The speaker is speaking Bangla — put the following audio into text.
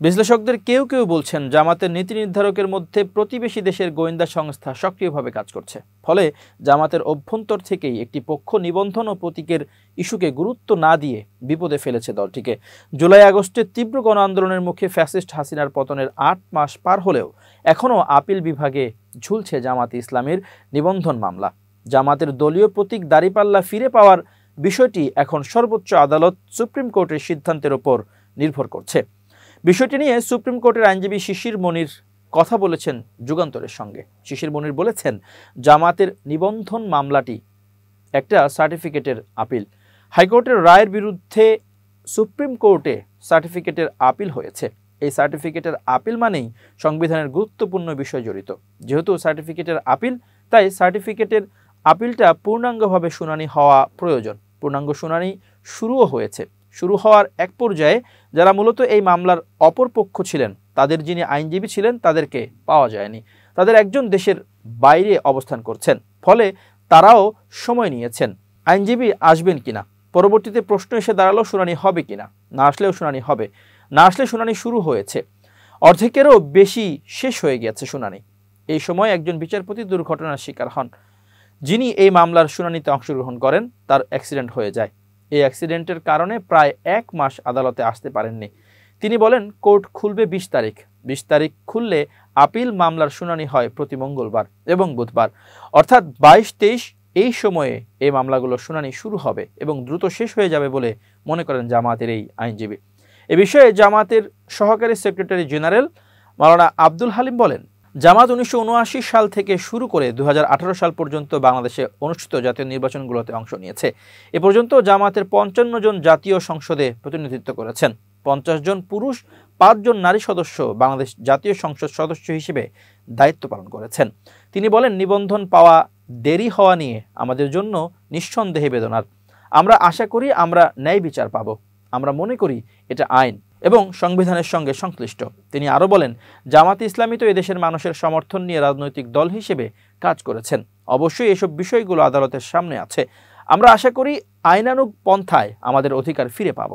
বিশ্লেষকদের কেউ কেউ বলছেন জামাতের নীতি নির্ধারকের মধ্যে প্রতিবেশী দেশের গোয়েন্দা সংস্থা সক্রিয়ভাবে কাজ করছে, ফলে জামাতের অভ্যন্তর থেকেই একটি পক্ষ নিবন্ধন ও প্রতীকের ইস্যুকে গুরুত্ব না দিয়ে বিপদে ফেলেছে দলটিকে। জুলাই আগস্টের তীব্র গণ আন্দোলনের মুখে ফ্যাসিস্ট হাসিনার পতনের ৮ মাস পার হলেও এখনও আপিল বিভাগে ঝুলছে জামাতে ইসলামীর নিবন্ধন মামলা। জামাতের দলীয় প্রতীক দাঁড়িপাল্লা ফিরে পাওয়ার বিষয়টি এখন সর্বোচ্চ আদালত সুপ্রিম কোর্টের সিদ্ধান্তের ওপর নির্ভর করছে। বিষয়টি নিয়ে সুপ্রিম কোর্টের আইনজীবী শিশির মনির কথা বলেছেন যুগান্তরের সঙ্গে। শিশির মনির বলেছেন, জামাতের নিবন্ধন মামলাটি একটা সার্টিফিকেটের আপিল। হাইকোর্টের রায়ের বিরুদ্ধে সুপ্রিম কোর্টে সার্টিফিকেটের আপিল হয়েছে। এই সার্টিফিকেটের আপিল মানেই সংবিধানের গুরুত্বপূর্ণ বিষয় জড়িত। যেহেতু সার্টিফিকেটের আপিল, তাই সার্টিফিকেটের আপিলটা পূর্ণাঙ্গভাবে শুনানি হওয়া প্রয়োজন। পূর্ণাঙ্গ শুনানি শুরুও হয়েছে। শুরু হওয়ার এক পর্যায়ে যারা মূলত এই মামলার অপর পক্ষ ছিলেন, তাদের যিনি আইনজীবী ছিলেন, তাদেরকে পাওয়া যায়নি। তাদের একজন দেশের বাইরে অবস্থান করছেন, ফলে তারাও সময় নিয়েছেন আইনজীবী আসবেন কিনা। পরবর্তীতে প্রশ্ন এসে দাঁড়ালো শুনানি হবে কিনা। না আসলেও শুনানি হবে, না আসলে শুনানি শুরু হয়েছে। অর্ধেকেরও বেশি শেষ হয়ে গেছে শুনানি। এই সময় একজন বিচারপতি দুর্ঘটনার শিকার হন। যিনি এই মামলার শুনানিতে অংশগ্রহণ করেন, তার অ্যাক্সিডেন্ট হয়ে যায়। এই অ্যাক্সিডেন্টের কারণে প্রায় 1 মাস আদালতে আসতে পারেননি। তিনি বলেন, কোর্ট খুলবে 20 তারিখ। 20 তারিখ খুললে আপিল মামলার শুনানি হয় প্রতি মঙ্গলবার এবং বুধবার, অর্থাৎ 22-23 এই সময়ে এই মামলাগুলোর শুনানি শুরু হবে এবং দ্রুত শেষ হয়ে যাবে বলে মনে করেন জামায়াতের এই আইনজীবী। এ বিষয়ে জামায়াতের সহকারী সেক্রেটারি জেনারেল মাওলানা আব্দুল হালিম বলেন, জামাত 1979 সাল থেকে শুরু করে 2018 সাল পর্যন্ত বাংলাদেশে অনুষ্ঠিত জাতীয় নির্বাচনগুলোতে অংশ নিয়েছে। এ পর্যন্ত জামাতের 55 জন জাতীয় সংসদে প্রতিনিধিত্ব করেছেন। 50 জন পুরুষ, 5 জন নারী সদস্য বাংলাদেশ জাতীয় সংসদ সদস্য হিসেবে দায়িত্ব পালন করেছেন। তিনি বলেন, নিবন্ধন পাওয়া দেরি হওয়া নিয়ে আমাদের জন্য নিঃসন্দেহে বেদনার। আমরা আশা করি আমরা ন্যায় বিচার পাব। আমরা মনে করি এটা আইন এবং সংবিধানের সঙ্গে সংশ্লিষ্ট। তিনি আরও বলেন, জামাতে ইসলামী তো এদেশের মানুষের সমর্থন নিয়ে রাজনৈতিক দল হিসেবে কাজ করেছেন। অবশ্যই এসব বিষয়গুলো আদালতের সামনে আছে। আমরা আশা করি আইনানুগ পন্থায় আমাদের অধিকার ফিরে পাব।